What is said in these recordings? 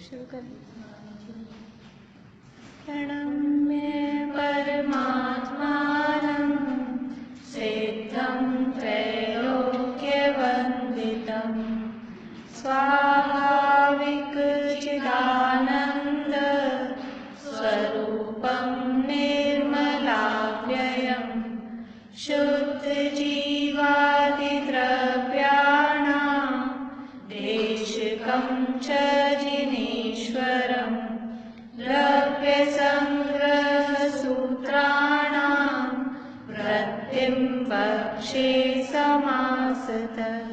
शुरू करें। प्रणम्य परमात्मानं सिद्धं त्रैलोक्यवन्दितं स्वाभाविक चिदानन्द स्वरूपं निर्मलाव्ययं शुद्धजीवादिद्रव्याणां देशिकं च जिनेश्वरं द्रव्यसङ्ग्रहसूत्राणां वृत्तिं वक्षे समासतः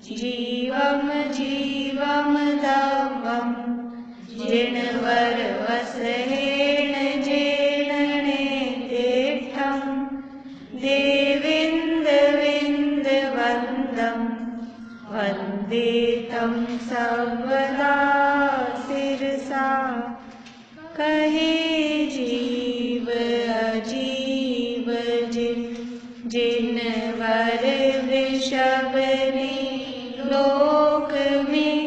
जीवं जीवं दवं जिनवरवसहेण जेननेतीर्थं देविन्दविन्दवन्दं वन्दे तं सर्वदा शिरसा कहे जीव अजीव जिनवर वृषभनि लोक में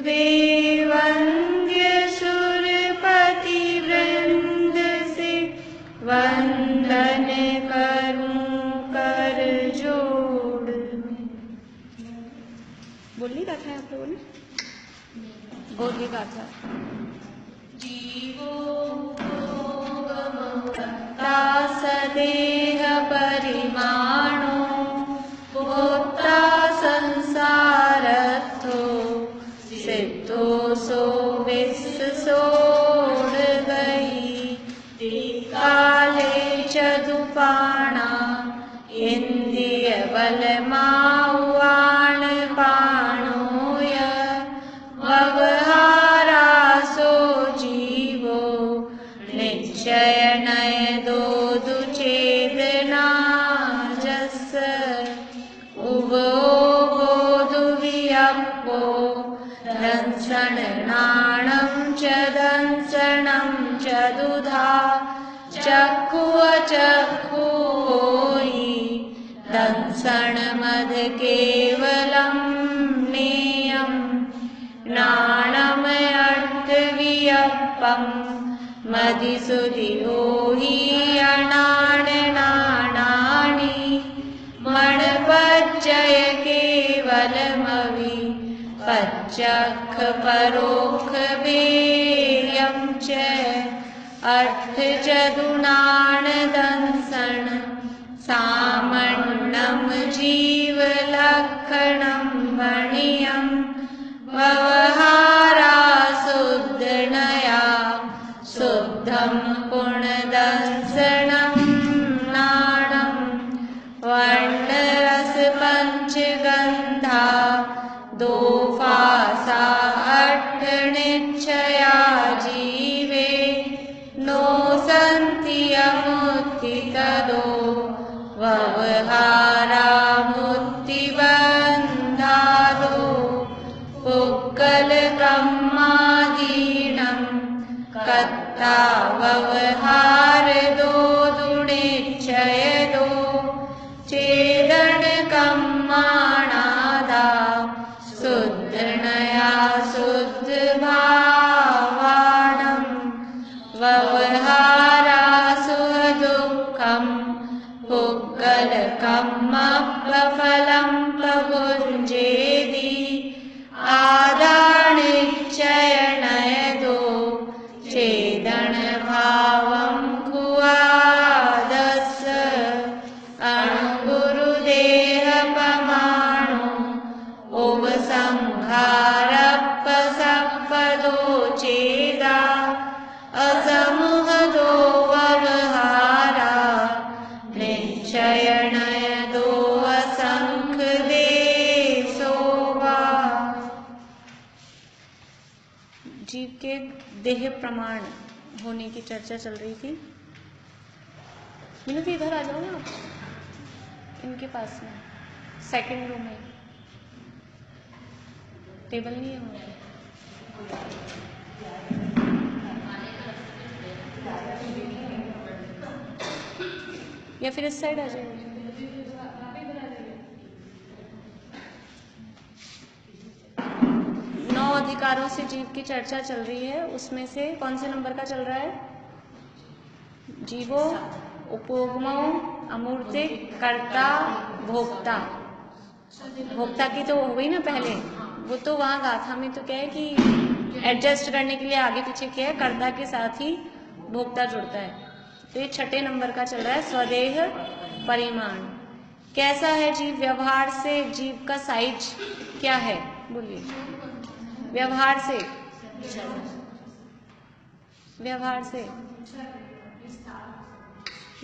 वे वंद्य सुरपति वृंद से वंदन करूं कर जोड़। बोली गाथा है आप लोगों ने? बोली गाथा। जीवो सदेह परिमाणो भोक्ता संसारथो सिद्धो सो विश्व सोड़ गई काले चदुपाणा इंद्रिय बल माउआण पाणोय व्यवहारासो जीवो निश्चय नय दो दुचेतना जस उभो बोधुवियप्पो दंसणाणं च दंसणं च दुधा चक्षु अचक्षु होई दंसण मद केवलं नेयं नाणम अर्थवियप्पं मदिसुधि होहि अनाणनाणानि मणपच्चय केवलमवि पच्चख परोक्ष वेयं च अर्थ चदुनाण दंसण सामण्णं जीवलक्षणं वणियं व्यवहारा शुद्धनया शुद्धं पुणदंसणं नाणं वर्णरस पंचगंधा दो फासा अट्ठ निश्चया जीवे नो सन्ति अमुत्ति तदो व्यवहारा मुक्तिबन्धादो पुक्कल ब्रह्मादीनं कत्ता व्यवहार दो दुनिश्चय दो चेदन कम्माणादा शुद्धनया शुद्ध भावाणं व्यवहारा सुखदुःखं पुक्कलकम्मफलं प्रभुञ्जेदि आदानिश्चयनयदो चेदन भावं कुआदस अणुगुरुदेहपमाणो उपसंहारपसपदो चेदा असमुहदो व्यवहारा निश्चयनयदो असंख्य देशो वा। जीव के देह प्रमाण होने की चर्चा चल रही थी। मिनती इधर आ जाओ ना आप, इनके पास में सेकंड रूम है, टेबल नहीं है वहाँ पे। या फिर इस साइड आ जाइए। प्रकारों से जीव की चर्चा चल रही है, उसमें से कौन से नंबर का चल रहा है? जीवो, उपोगमो, अमूर्तिक, कर्ता, भोक्ता। भोक्ता की तो हो गई ना पहले, वो तो वहाँ गाथा में तो क्या है कि एडजस्ट करने के लिए आगे पीछे क्या है, कर्ता के साथ ही भोक्ता जुड़ता है। तो ये छठे नंबर का चल रहा है, स्वदेह परिमाण। कैसा है जीव? व्यवहार से जीव का साइज क्या है? बोलिए। व्यवहार से, व्यवहार से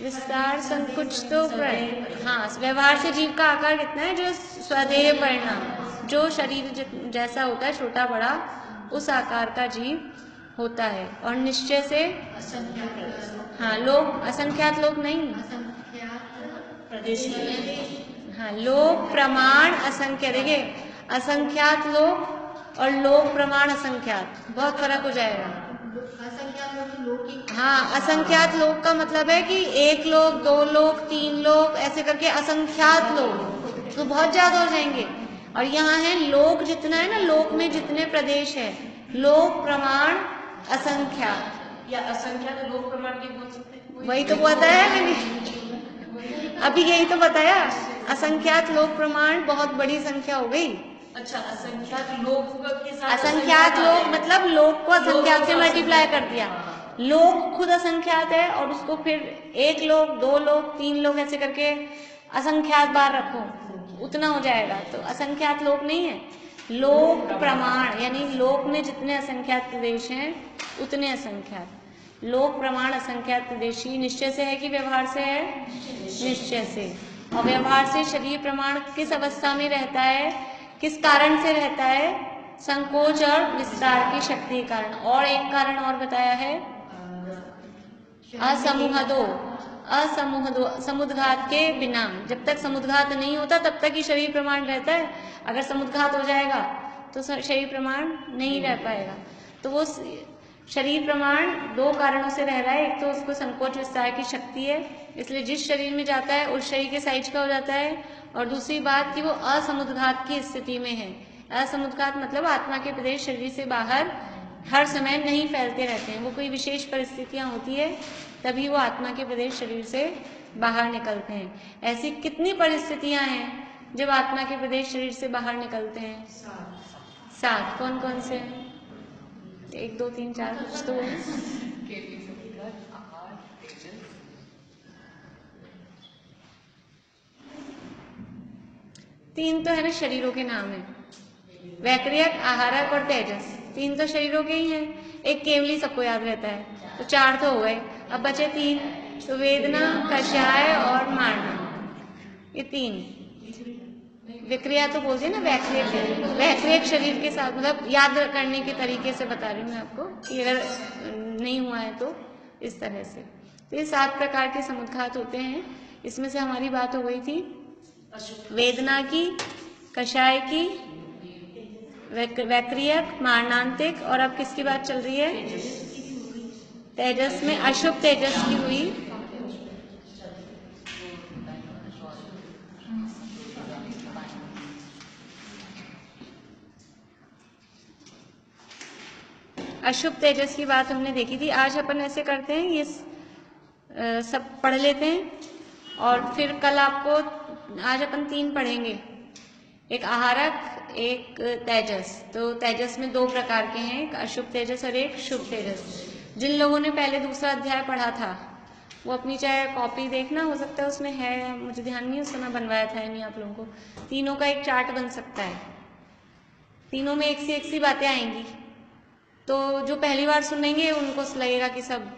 विस्तार, संकुच तो हाँ, व्यवहार से जीव का आकार कितना है? जो स्वदेह परिणाम, जो शरीर जैसा होता है, छोटा बड़ा, उस आकार का जीव होता है। और निश्चय से, हाँ, लोक, असंख्यात लोक नहीं, हाँ, लोक प्रमाण असंख्य। देखिए, असंख्यात लोक और लोक प्रमाण असंख्यात, बहुत फर्क हो जाएगा। हाँ, असंख्यात लोक का मतलब है कि 1 लोक, 2 लोक, 3 लोक, ऐसे करके असंख्यात लोक, तो बहुत ज्यादा हो जाएंगे। और यहाँ है लोक, जितना है ना, लोक में जितने प्रदेश है, लोक प्रमाण असंख्यात या असंख्यात लोक प्रमाण की बोल सकते हैं। वही तो बताया मैंने, अभी यही तो बताया, असंख्यात लोक प्रमाण बहुत बड़ी संख्या हो गई। अच्छा, असंख्यात लोक के साथ, असंख्यात लोक मतलब लोक को असंख्यात से मल्टीप्लाई कर दिया। लोक खुद असंख्यात है और उसको फिर 1 लोक, 2 लोक, 3 लोक, ऐसे करके असंख्यात बार रखो, उतना हो जाएगा। तो असंख्यात लोक नहीं है, लोक प्रमाण, यानी लोक में जितने असंख्यात प्रदेश हैं उतने असंख्यात। लोक प्रमाण असंख्यात प्रदेशी। निश्चय से है कि व्यवहार से है? निश्चय से। और व्यवहार से शरीर प्रमाण किस अवस्था में रहता है, किस कारण से रहता है? संकोच और विस्तार की शक्ति के कारण। और एक कारण और बताया है, असमूहदो, असमूहदो, समुद्घात के बिना। जब तक समुद्घात नहीं होता तब तक ही शरीर प्रमाण रहता है, अगर समुद्घात हो जाएगा तो शरीर प्रमाण नहीं रह पाएगा। तो वो शरीर प्रमाण 2 कारणों से रह रहा है, एक तो उसको संकोच विस्तार की शक्ति है, इसलिए जिस शरीर में जाता है उस शरीर के साइज का हो जाता है। और दूसरी बात कि वो असमुद्घात की स्थिति में है। असमुद्घात मतलब आत्मा के प्रदेश शरीर से बाहर हर समय नहीं फैलते रहते हैं, वो कोई विशेष परिस्थितियां होती है तभी वो आत्मा के प्रदेश शरीर से बाहर निकलते हैं। ऐसी कितनी परिस्थितियां हैं जब आत्मा के प्रदेश शरीर से बाहर निकलते हैं? 7। कौन कौन से? 1 2 3 4 कुछ तो 3 तो है ना, शरीरों के नाम है, वैक्रियक, आहारक और तेजस। 3 तो शरीरों के ही हैं। एक केवली सबको याद रहता है, तो 4 तो हो गए। अब बचे 3, तो वेदना, कषाय और मारना, ये 3। विक्रिया तो बोलते हैं ना, वैक्रियक, वैक्रियक शरीर के साथ, मतलब याद करने के तरीके से बता रही हूँ मैं आपको कि अगर नहीं हुआ है तो इस तरह से। तो ये 7 प्रकार के समुद्घात होते हैं। इसमें से हमारी बात हो गई थी वेदना की, कषाय की, वैक्रियक, मारणांतिक, और अब किसकी बात चल रही है? तेजस में अशुभ तेजस की हुई। अशुभ तेजस की बात हमने देखी थी। आज अपन ऐसे करते हैं, ये सब पढ़ लेते हैं और फिर कल आपको, आज अपन 3 पढ़ेंगे, एक आहारक, एक तेजस। तो तेजस में 2 प्रकार के हैं, एक अशुभ तेजस और एक शुभ तेजस। जिन लोगों ने पहले दूसरा अध्याय पढ़ा था वो अपनी चाहे कॉपी देखना, हो सकता है उसमें है, मुझे ध्यान नहीं, उस समय बनवाया था नहीं आप लोगों को। तीनों का एक चार्ट बन सकता है, तीनों में एक सी बातें आएंगी, तो जो पहली बार सुनेंगे उनको लगेगा कि सब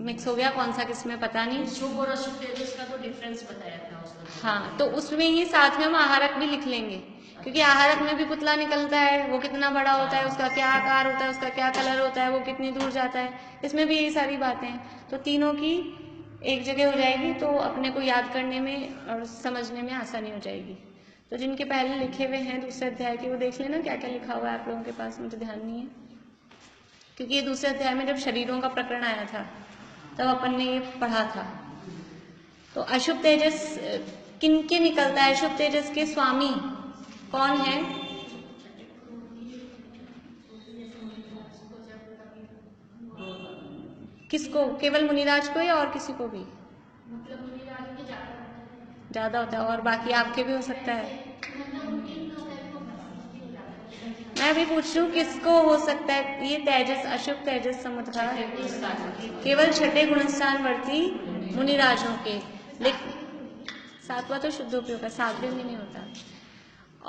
मिक्स हो गया, कौन सा किसमें पता नहीं। शुभ और अशुभ तेजस का तो डिफरेंस बताया था उसमें। हाँ, तो उसमें ही साथ में हम आहारक भी लिख लेंगे, क्योंकि आहारक में भी पुतला निकलता है, वो कितना बड़ा होता है, उसका क्या आकार होता है, उसका क्या कलर होता है, वो कितनी दूर जाता है, इसमें भी यही सारी बातें हैं। तो तीनों की एक जगह हो जाएगी, तो अपने को याद करने में और समझने में आसानी हो जाएगी। तो जिनके पहले लिखे हुए हैं दूसरे अध्याय के, वो देख लेना क्या क्या लिखा हुआ है आप लोगों के पास, मुझे ध्यान नहीं है, क्योंकि ये दूसरे अध्याय में जब शरीरों का प्रकरण आया था तब अपन ने ये पढ़ा था। तो अशुभ तेजस किनके निकलता है? अशुभ तेजस के स्वामी कौन है? किसको, केवल मुनिराज को या और किसी को भी? मतलब मुनिराज के ज्यादा होता है, और बाकी आपके भी हो सकता है। मैं भी पूछ रही हूँ किसको हो सकता है ये तेजस, अशुभ तेजस समुद्घात केवल छठे गुणस्थानवर्ती मुनिराजों के, लेकिन सातवां तो शुद्धोपयोग है, सातवें में नहीं होता।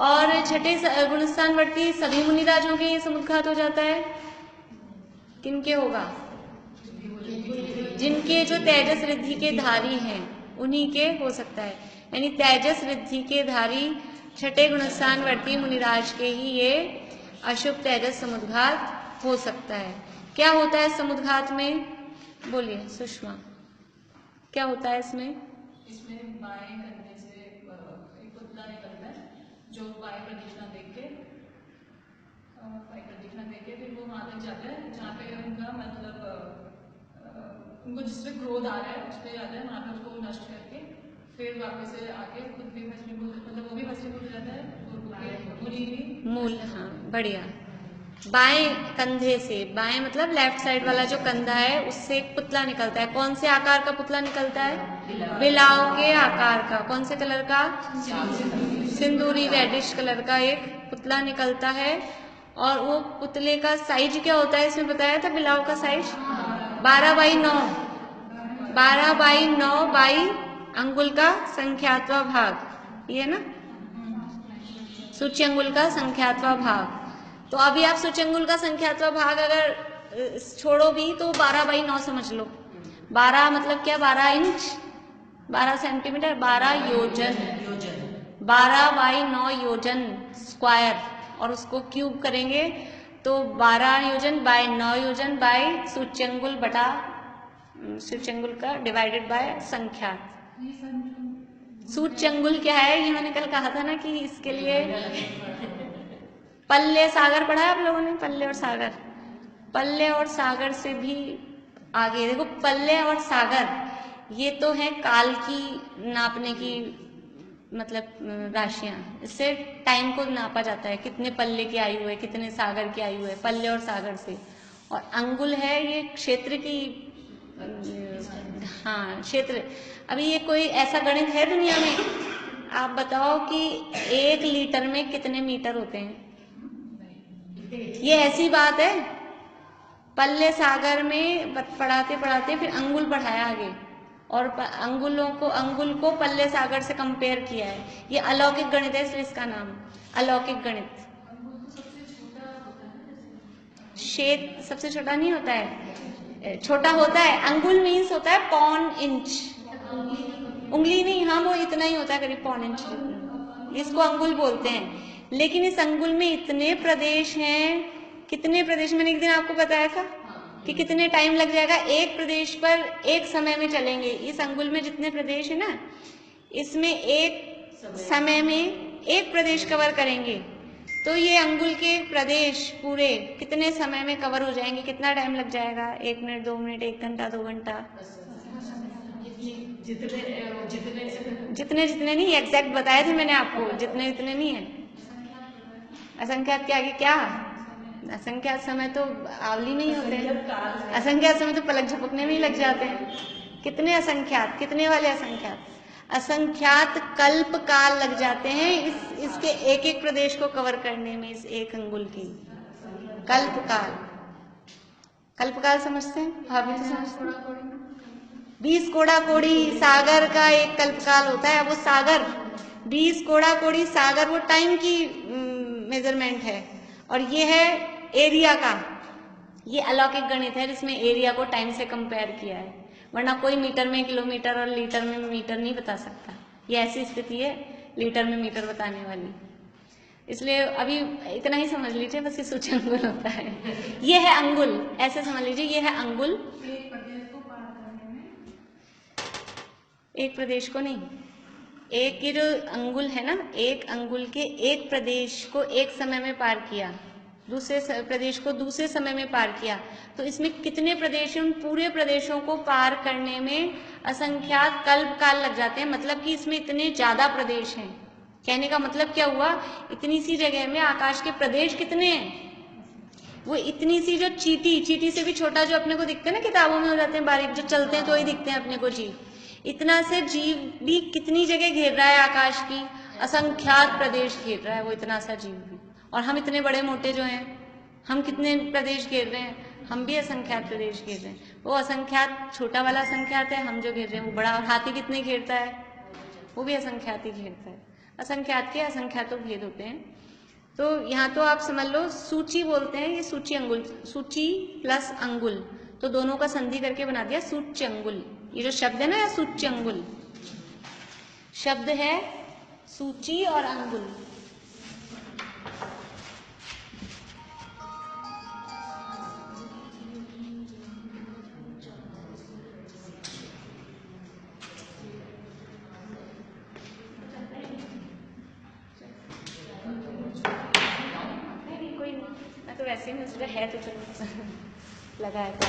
और छठे गुणस्थानवर्ती सभी मुनिराजों के ये समुद्घात हो जाता है। किनके होगा? जिनके जो तेजस रिद्धि के धारी हैं उन्हीं के हो सकता है, यानी तेजस रिद्धि के धारी छठे गुणस्थानवर्ती मुनिराज के ही ये अशुभ तेजस समुद्घात हो सकता है। क्या होता है समुद्घात में? बोलिए सुषमा, क्या होता है इसमें? इसमें बाएं कंधे से एक पुतला निकलता है जो बाएं प्रदक्षिणा देख के फिर वो वहां तक जाता है जहाँ पे उनका मतलब उनको जिसपे क्रोध आ रहा है उस पर जाता है, वहाँ पे उसको नष्ट करके फिर वापस से आके खुद भी भस्मीभूत, मतलब वो भी भस्मीभूत हो जाता है, मुनि भी मूल। हाँ बढ़िया। बाएं कंधे से, बाएं मतलब लेफ्ट साइड वाला जो कंधा है उससे एक पुतला निकलता है। कौन से आकार का पुतला निकलता है? बिलाव के आकार का। कौन से कलर का? सिंदूरी रेडिश कलर का एक पुतला निकलता है। और वो पुतले का साइज क्या होता है इसमें बताया था? बिलाव का साइज 12x9, 12x9 बाई अंगुल का संख्यात्वा भाग, ये ना सूची अंगुल का संख्यात्वा भाग। तो अभी आप सूची अंगुल का संख्यात्वा भाग अगर छोड़ो भी तो 12x9 समझ लो। 12 मतलब क्या? 12 इंच, 12 सेंटीमीटर, 12 योजन, 12x9 योजन स्क्वायर, और उसको क्यूब करेंगे तो 12 योजन बाय 9 योजन बाय सूच्यंगुल बटा सूच्यंगुल का डिवाइडेड बाय संख्या। सूच्यंगुल क्या है ये मैंने कल कहा था ना कि इसके लिए पल्ले सागर पढ़ा है आप लोगों ने? पल्ले और सागर, पल्ले और सागर से भी आगे देखो। पल्ले और सागर ये तो है काल की नापने की मतलब राशियां, इससे टाइम को नापा जाता है, कितने पल्ले की आयु है, कितने सागर की आयु है, पल्ले और सागर से। और अंगुल है ये क्षेत्र की, हाँ क्षेत्र। अभी ये कोई ऐसा गणित है दुनिया में? आप बताओ कि 1 लीटर में कितने मीटर होते हैं? ये ऐसी बात है? पल्ले सागर में पढ़ाते पढ़ाते फिर अंगुल बढ़ाया आगे, और अंगुल को पल्ले सागर से कंपेयर किया है। ये अलौकिक गणित है, इसलिए इसका नाम अलौकिक गणित। शेत सबसे छोटा नहीं होता है, छोटा होता है। अंगुल मीन्स होता है पौन इंच, उंगली नहीं, हाँ वो इतना ही होता है करीब पौन इंच जितना, इसको अंगुल बोलते हैं। लेकिन इस अंगुल में इतने प्रदेश हैं, कितने प्रदेश मैंने एक दिन आपको बताया था कि कितने टाइम लग जाएगा एक प्रदेश पर एक समय में चलेंगे। इस अंगुल में जितने प्रदेश है ना, इसमें एक समय में एक प्रदेश कवर करेंगे, तो ये अंगुल के प्रदेश पूरे कितने समय में कवर हो जाएंगे? कितना टाइम लग जाएगा? 1 मिनट, 2 मिनट, 1 घंटा, 2 घंटा, जितने जितने नहीं, एग्जैक्ट बताए थे मैंने आपको, जितने जितने नहीं है। असंख्यात के आगे क्या? असंख्यात समय तो आवली में ही होते हैं, असंख्यात समय तो पलक झपकने में ही लग जाते हैं। कितने असंख्यात, कितने वाले असंख्यात? असंख्यात कल्प काल लग जाते हैं इसके एक एक प्रदेश को कवर करने में, इस एक अंगुल की कल्प काल। कल्प काल समझते हैं? भाभी तो समझते हैं। 20 कोड़ा कोड़ी सागर का एक कल्प काल होता है। वो सागर 20 कोड़ा कोड़ी सागर वो टाइम की मेजरमेंट है, और ये है एरिया का। ये अलौकिक गणित है जिसमें एरिया को टाइम से कंपेयर किया है, वरना कोई मीटर में किलोमीटर और लीटर में मीटर नहीं बता सकता। ये ऐसी स्थिति है लीटर में मीटर बताने वाली। इसलिए अभी इतना ही समझ लीजिए बस, ये सूची अंगुल होता है। ये है अंगुल, ऐसे समझ लीजिए ये है अंगुल। एक प्रदेश को नहीं, एक ये जो अंगुल है ना, एक अंगुल के एक प्रदेश को एक समय में पार किया, दूसरे प्रदेश को दूसरे समय में पार किया, तो इसमें कितने प्रदेश हैं? उन पूरे प्रदेशों को पार करने में असंख्यात कल्प काल लग जाते हैं। मतलब कि इसमें इतने ज्यादा प्रदेश हैं। कहने का मतलब क्या हुआ? इतनी सी जगह में आकाश के प्रदेश कितने हैं? वो इतनी सी जो चीटी से भी छोटा जो अपने को दिखते हैं ना किताबों में हो जाते हैं बारीक, जो चलते हैं तो ही दिखते हैं अपने को जीव, इतना से जीव भी कितनी जगह घेर रहा है आकाश की, असंख्यात प्रदेश घेर रहा है वो इतना सा जीव भी। और हम इतने बड़े मोटे जो हैं, हम कितने प्रदेश घेर रहे हैं, हम भी असंख्यात प्रदेश घेर रहे हैं। वो असंख्यात छोटा वाला असंख्यात है, हम जो घेर रहे हैं वो बड़ा। और हाथी कितने घेरता है, वो भी असंख्यात ही घेरता है। असंख्यात के असंख्यातों भेद होते हैं। तो यहाँ तो आप समझ लो सूची बोलते हैं, ये सूची अंगुल, सूची प्लस अंगुल, तो दोनों का संधि करके बना दिया सूच्य अंगुल। ये जो शब्द है ना, या सूच्य अंगुल शब्द है, सूची और अंगुल। मैं तो वैसे ही मुझे है तो चलो लगाया था।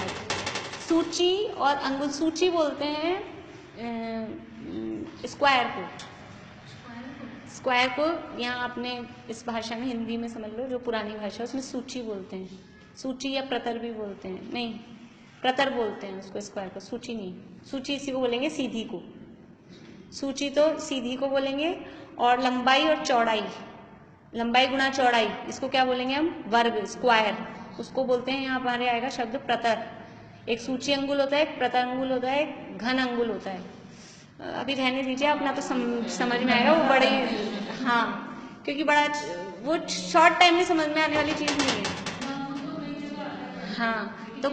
सूची और अंगुल, सूची बोलते हैं स्क्वायर को, स्क्वायर को यहाँ आपने इस भाषा में, हिंदी में समझ लो जो पुरानी भाषा है उसमें सूची बोलते हैं। सूची या प्रतर भी बोलते हैं, नहीं प्रतर बोलते हैं उसको, स्क्वायर को, सूची नहीं। सूची इसी को बोलेंगे सीधी को, सूची तो सीधी को बोलेंगे। और लंबाई और चौड़ाई, लंबाई गुणा चौड़ाई, इसको क्या बोलेंगे हम, वर्ग, स्क्वायर, उसको बोलते हैं। यहाँ हमारे आएगा शब्द प्रतर। एक सूची अंगुल होता है, एक प्रतर अंगुल होता है, एक घन अंगुल होता है। अभी रहने दीजिए, अपना तो समझ में आएगा, वो बड़े, हाँ क्योंकि बड़ा वो शॉर्ट टाइम में समझ में आने वाली चीज नहीं है। हाँ तो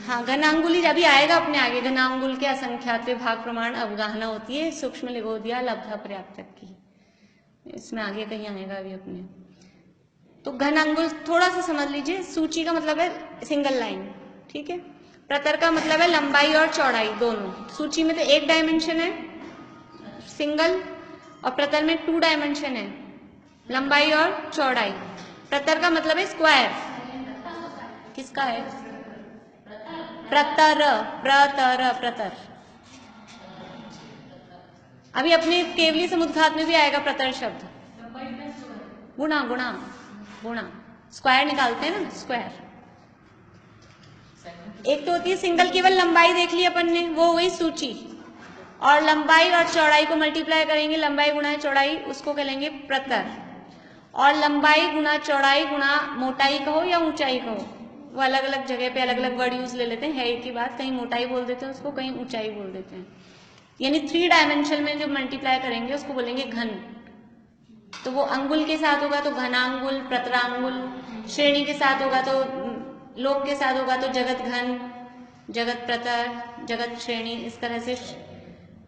हाँ, घनांगुल ही अभी आएगा अपने आगे। घनांगुल के असंख्यात भाग प्रमाण अवगाहना होती है, सूक्ष्म लिगोदिया लब्धा पर्याप्त की, इसमें आगे कहीं आएगा अभी अपने। तो घनांगुल थोड़ा सा समझ लीजिए। सूची का मतलब है सिंगल लाइन, ठीक है। प्रतर का मतलब है लंबाई और चौड़ाई दोनों। सूची में तो एक डायमेंशन है सिंगल, और प्रतर में 2 डायमेंशन है, लंबाई और चौड़ाई। प्रतर का मतलब है स्क्वायर। किसका है, प्रतर, प्रतर, प्रतर। अभी अपने केवली समुद्घात में भी आएगा प्रतर शब्द। गुणा, गुणा, गुणा, स्क्वायर निकालते हैं ना, स्क्वायर। एक तो होती है सिंगल, केवल लंबाई देख ली अपन ने, वो हुई सूची। और लंबाई और चौड़ाई को मल्टीप्लाई करेंगे, लंबाई गुणा चौड़ाई, उसको कहेंगे प्रतर। और लंबाई गुणा चौड़ाई गुणा मोटाई कहो या ऊंचाई कहो, वो अलग अलग जगह पे अलग अलग वर्ड यूज ले लेते हैं, है एक ही बात। कहीं मोटाई बोल देते हैं उसको, कहीं ऊंचाई बोल देते हैं। यानी 3 डायमेंशन में जो मल्टीप्लाई करेंगे उसको बोलेंगे घन। तो वो अंगुल के साथ होगा तो घनांगुल, प्रतरांगुल। श्रेणी के साथ होगा तो, लोक के साथ होगा तो जगत घन, जगत प्रतर, जगत श्रेणी। इस तरह से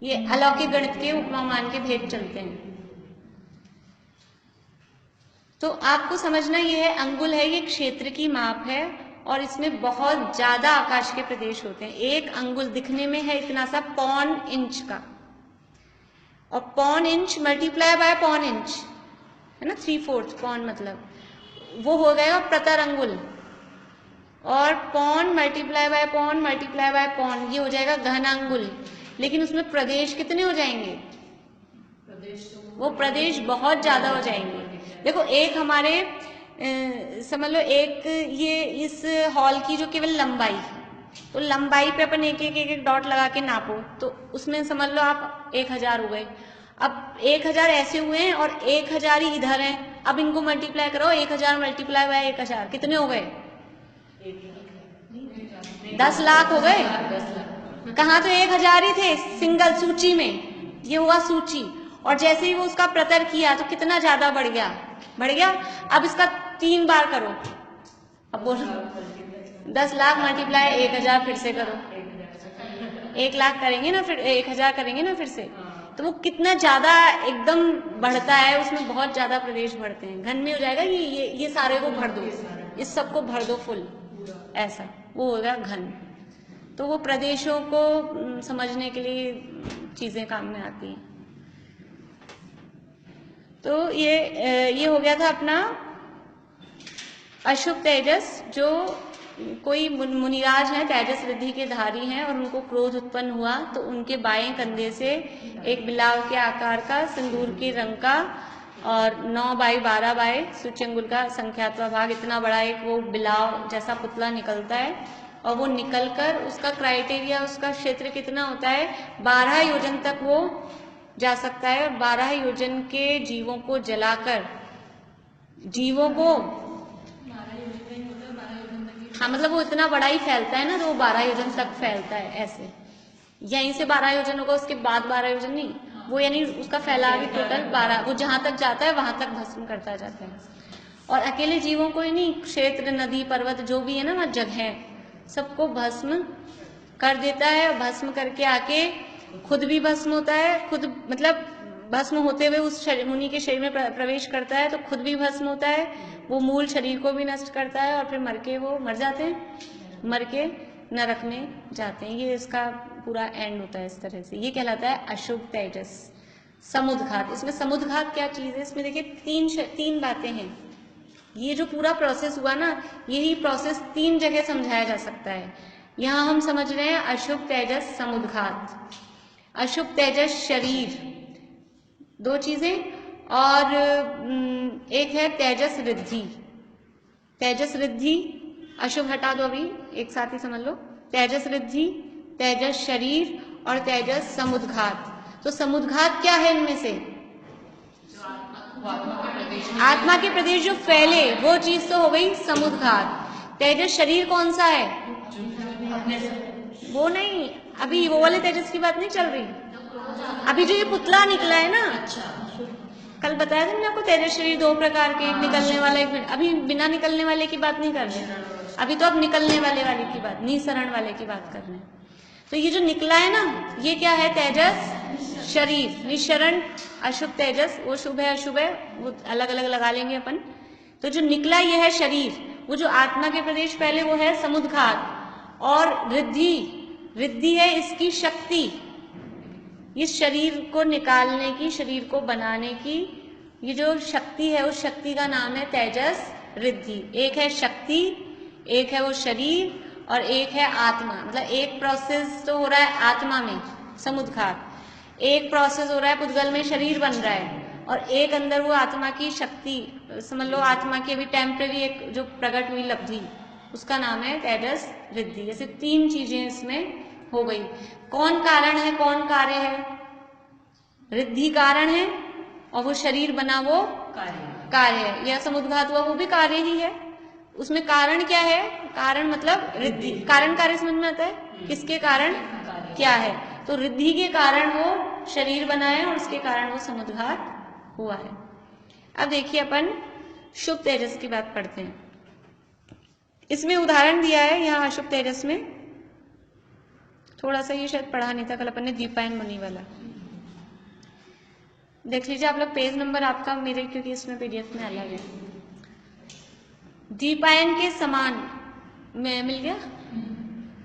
ये अलौकिक गणित के उपमान के भेद चलते हैं। तो आपको समझना ये है, अंगुल है ये क्षेत्र की माप है, और इसमें बहुत ज्यादा आकाश के प्रदेश होते हैं। एक अंगुल दिखने में है इतना सा, पौन इंच का, और पौन इंच मल्टीप्लाई बाय पौन इंच है ना, 3/4 पौन, मतलब वो हो जाएगा प्रतर अंगुल। और पौन मल्टीप्लाई बाय पौन मल्टीप्लाई बाय पौन, ये हो जाएगा घन अंगुल। लेकिन उसमें प्रदेश कितने हो जाएंगे, वो प्रदेश बहुत ज्यादा हो जाएंगे। देखो एक हमारे समझ लो, एक ये इस हॉल की जो केवल लंबाई, तो लंबाई पे अपन एक एक डॉट लगा के नापो, तो उसमें समझ लो आप 1000 हो गए। अब 1000 ऐसे हुए हैं और 1000 ही इधर हैं। अब इनको मल्टीप्लाई करो, 1000 मल्टीप्लाई बाय 1000 कितने हो गए, 10 लाख हो गए। कहाँ तो 1000 ही थे सिंगल सूची में, ये हुआ सूची। और जैसे ही वो उसका प्रतर किया तो कितना ज्यादा बढ़ गया, बढ़ गया। अब इसका 3 बार करो, अब बोलो 10 लाख मल्टीप्लाई 1000, फिर से करो 1 लाख करेंगे ना, फिर 1000 करेंगे ना फिर से, तो वो कितना ज्यादा एकदम बढ़ता है, उसमें बहुत ज्यादा प्रदेश बढ़ते हैं। घन में हो जाएगा ये सारे को भर दो, इस सबको भर दो फुल, ऐसा वो होगा घन। तो वो प्रदेशों को समझने के लिए चीजें काम में आती हैं। तो ये हो गया था अपना अशुभ तेजस। जो कोई मुनिराज हैं, तेजस रिद्धि के धारी हैं, और उनको क्रोध उत्पन्न हुआ तो उनके बाएं कंधे से एक बिलाव के आकार का सिंदूर के रंग का और 9x12 सूची अंगुल का संख्यात्मक भाग, इतना बड़ा एक वो बिलाव जैसा पुतला निकलता है और वो निकलकर उसका क्राइटेरिया, उसका क्षेत्र कितना होता है, 12 योजन तक वो जा सकता है और 12 योजन के जीवों को जलाकर जीवों को, हाँ मतलब वो इतना बड़ा ही फैलता है ना, तो वो 12 योजन तक फैलता है ऐसे, यहीं से 12 योजन होगा, उसके बाद 12 योजन नहीं, वो यानी उसका फैलाव भी टोटल 12, वो जहां तक जाता है वहां तक भस्म करता जाता है। और अकेले जीवों को ही नहीं, क्षेत्र, नदी, पर्वत जो भी है ना वहाँ जगह, सबको भस्म कर देता है और भस्म करके आके खुद भी भस्म होता है, खुद मतलब भस्म होते हुए उस मुनि के शरीर में प्रवेश करता है तो खुद भी भस्म होता है, वो मूल शरीर को भी नष्ट करता है और फिर मर के वो मर जाते हैं, मर के नरक में जाते हैं। ये इसका पूरा एंड होता है इस तरह से। ये कहलाता है अशुभ तेजस, समुद्घात। इसमें समुद्घात क्या चीज है, इसमें देखिए तीन बातें हैं। ये जो पूरा प्रोसेस हुआ ना, यही प्रोसेस 3 जगह समझाया जा सकता है। यहाँ हम समझ रहे हैं अशुभ तेजस समुद्घात, अशुभ तेजस शरीर, 2 चीजें, और एक है तेजस रिद्धि। तेजस रिद्धि, अशुभ हटा दो अभी, एक साथ ही समझ लो, तेजस रिद्धि, तेजस शरीर और तेजस समुद्घात। तो समुद्घात क्या है इनमें से, आत्मा के प्रदेश जो फैले वो चीज तो हो गई समुद्घात। तेजस शरीर कौन सा है, वो नहीं, अभी वो वाले तेजस की बात नहीं चल रही, अभी जो ये पुतला निकला है ना, कल बताया था मैंने आपको, तेजस शरीर 2 प्रकार के, निकलने वाला एक, अभी बिना निकलने वाले की बात नहीं कर रहे, अभी तो अब निकलने वाले की बात, निसरण वाले की बात कर रहे हैं। तो ये जो निकला है ना, ये क्या है, तेजस शरीर। निशरण अशुभ तेजस, वो शुभ है अशुभ है वो अलग अलग लगा लेंगे अपन। तो जो निकला ये है शरीर, वो जो आत्मा के प्रदेश पहले वो है समुद्घात। और रिद्धि, रिद्धि है इसकी शक्ति, इस शरीर को निकालने की, शरीर को बनाने की ये जो शक्ति है, उस शक्ति का नाम है तेजस रिद्धि। एक है शक्ति, एक है वो शरीर और एक है आत्मा। मतलब एक प्रोसेस तो हो रहा है आत्मा में समुद्घात, एक प्रोसेस हो रहा है पुद्गल में शरीर बन रहा है, और एक अंदर वो आत्मा की शक्ति, समझ लो आत्मा की अभी टेम्परेरी एक जो प्रकट हुई लब्धि, उसका नाम है तेजस रिद्धि। जैसे 3 चीजें इसमें हो गई। कौन कारण है, कौन कार्य है, रिद्धि कारण है और वो शरीर बना वो कार्य है। यह समुद्घात हुआ वो भी कार्य ही है। उसमें कारण क्या है, कारण मतलब रिद्धि, कारण कार्य समझ में आता है, किसके कारण क्या है, तो रिद्धि के कारण वो शरीर बना है और उसके कारण वो समुद्घात हुआ है। अब देखिए अपन शुभ तेजस की बात पढ़ते हैं। इसमें उदाहरण दिया है यहाँ अशुभ तेजस में, थोड़ा सा ये शायद पढ़ा नहीं था कल अपन ने, दीपायन मुनि वाला देख लीजिए आप लोग, पेज नंबर आपका मेरे, क्योंकि इसमें पीडीएफ में अलग है। दीपायन के समान में मिल गया,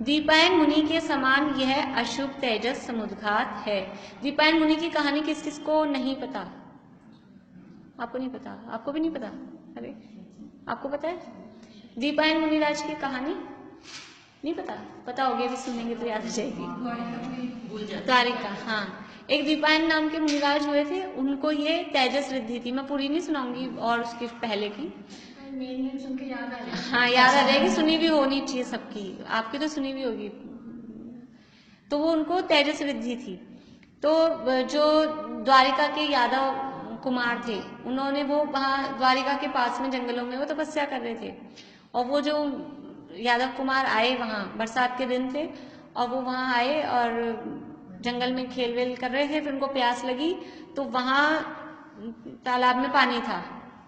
दीपायन मुनि के समान यह अशुभ तेजस समुद्घात है। दीपायन मुनि की कहानी किस किस को नहीं पता, आपको नहीं पता, आपको भी नहीं पता, अरे आपको पता है दीपायन मुनिराज की कहानी, नहीं पता, पता होगी अभी सुनेंगे तो याद आ जाएगी। द्वारिका, हाँ, एक दीपायन नाम के मुनिराज हुए थे, उनको ये तेजस रिद्धि थी। मैं पूरी नहीं सुनाऊंगी और उसकी पहले की, सुन के याद आ जाए, हाँ याद आ जाएगी, सुनी भी होनी चाहिए सबकी, आपकी तो सुनी भी होगी। तो वो उनको तेजस रिद्धि थी। तो जो द्वारिका के यादव कुमार थे, उन्होंने वो वहाँ द्वारिका के पास में जंगलों में वो तपस्या कर रहे थे, और वो जो यादव कुमार आए वहाँ, बरसात के दिन थे, और वो वहाँ आए और जंगल में खेल वेल कर रहे थे, फिर उनको प्यास लगी, तो वहाँ तालाब में पानी था,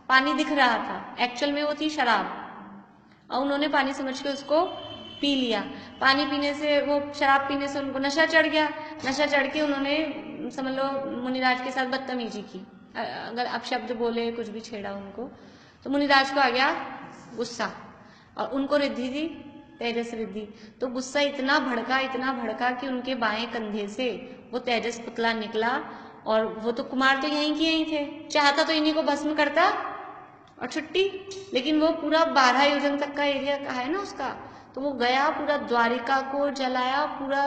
पानी दिख रहा था, एक्चुअल में वो थी शराब, और उन्होंने पानी समझ के उसको पी लिया। पानी पीने से, वो शराब पीने से उनको नशा चढ़ गया, नशा चढ़ के उन्होंने समझ लो मुनिराज के साथ बदतमीजी की, अगर अपशब्द बोले, कुछ भी छेड़ा उनको, तो मुनिराज को आ गया गुस्सा, और उनको रिद्धि थी तेजस रिद्धि, तो गुस्सा इतना भड़का कि उनके बाएं कंधे से वो तेजस पुतला निकला, और वो तो कुमार तो यहीं के यहीं थे, चाहता तो इन्हीं को भस्म करता और छुट्टी, लेकिन वो पूरा 12 योजन तक का एरिया का है ना उसका, तो वो गया, पूरा द्वारिका को जलाया, पूरा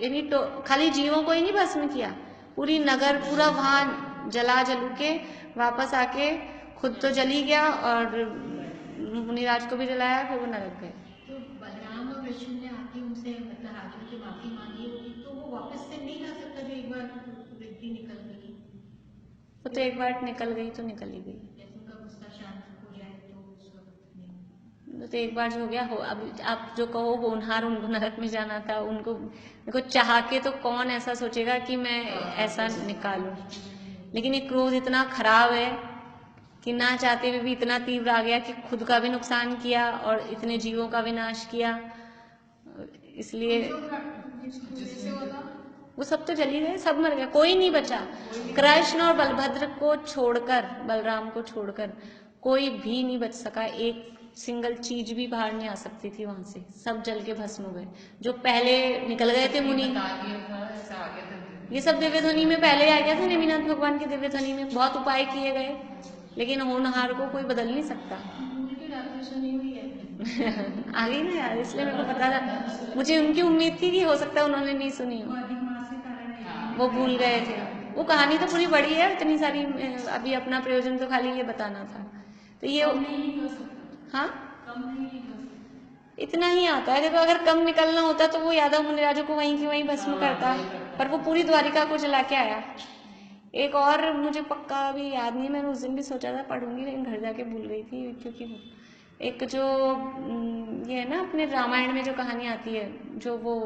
यानी तो खाली जीवों को ही नहीं भस्म किया, पूरी नगर, पूरा वहां जला जलू के वापस आके खुद तो जल ही गया और मुनिराज को भी जलाया, फिर वो नरक गए। तो बलराम और कृष्ण ने आके उनसे मतलब हाथ की माफी मांगी होगी, तो वो वापस से नहीं आ सकता जो एक बार रिद्धि निकल गई? वो तो एक बार निकल गई तो निकल ही गई। जैसे उनका गुस्सा शांत हो जाए तो उस वक्त नहीं। तो एक बार जो हो गया हो। अब आप जो कहो होनहार उनको नरक में जाना था, उनको चाह के तो कौन ऐसा सोचेगा कि मैं ऐसा निकालूं। लेकिन ये क्रोध इतना खराब है कि ना चाहते हुए भी इतना तीव्र आ गया कि खुद का भी नुकसान किया और इतने जीवों का विनाश किया। इसलिए वो सब तो जल ही गए, सब मर गए, कोई नहीं बचा। कृष्ण और बलभद्र को छोड़कर, बलराम को छोड़कर कोई भी नहीं बच सका। एक सिंगल चीज भी बाहर नहीं आ सकती थी वहां से, सब जल के भस्म हो गए। जो पहले निकल गए थे मुनि, ये सब दिव्य ध्वनि में पहले आ गया था। नेमिनाथ भगवान की दिव्य ध्वनि में बहुत उपाय किए गए, लेकिन होनहार को कोई बदल नहीं सकता। आ गई ना यार, इसलिए मेरे को पता था, मुझे उनकी उम्मीद थी कि हो सकता है उन्होंने नहीं सुनी हो, वो भूल गए थे। वो कहानी तो पूरी बड़ी है, इतनी सारी, अभी अपना प्रयोजन तो खाली ये बताना था। तो ये हाँ इतना ही आता है। देखो अगर कम निकलना होता तो वो यादव मुनिराजों को वहीं की वहीं भस्म करता, पर वो पूरी द्वारिका को जला के आया। एक और मुझे पक्का अभी याद नहीं, मैंने उस दिन भी सोचा था पढ़ूंगी, लेकिन घर जाके भूल गई थी। क्योंकि एक जो ये है ना अपने रामायण में जो कहानी आती है, जो वो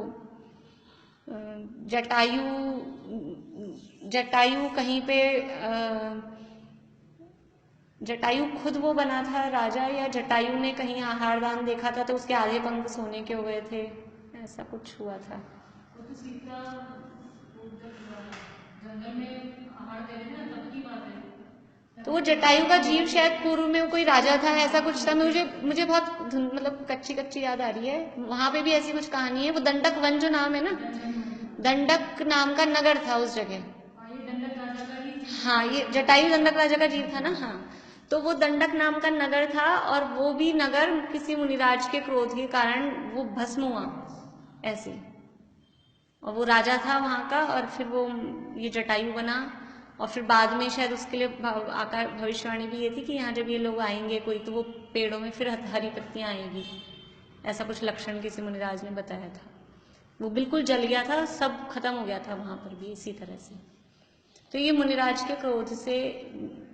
जटायु कहीं पे जटायु खुद वो बना था राजा, या जटायु ने कहीं आहार दान देखा था तो उसके आधे पंख सोने के हो गए थे, ऐसा कुछ हुआ था। तो वो जटायु का जीव शायद पूर्व में कोई राजा था, ऐसा कुछ था। मुझे बहुत मतलब कच्ची कच्ची याद आ रही है। वहां पे भी ऐसी कुछ कहानी है। वो दंडक वन जो नाम है ना, दंडक नाम का नगर था उस जगह। हाँ, ये जटायु दंडक राजा का जीव था ना। हाँ, तो वो दंडक नाम का नगर था, और वो भी नगर किसी मुनिराज के क्रोध के कारण वो भस्म हुआ ऐसे। और वो राजा था वहां का, और फिर वो ये जटायु बना। और फिर बाद में शायद उसके लिए आकार भविष्यवाणी भी ये थी कि यहाँ जब ये लोग आएंगे कोई, तो वो पेड़ों में फिर हरी पत्तियां आएगी, ऐसा कुछ लक्षण किसी मुनिराज ने बताया था। वो बिल्कुल जल गया था, सब खत्म हो गया था वहां पर भी इसी तरह से। तो ये मुनिराज के क्रोध से,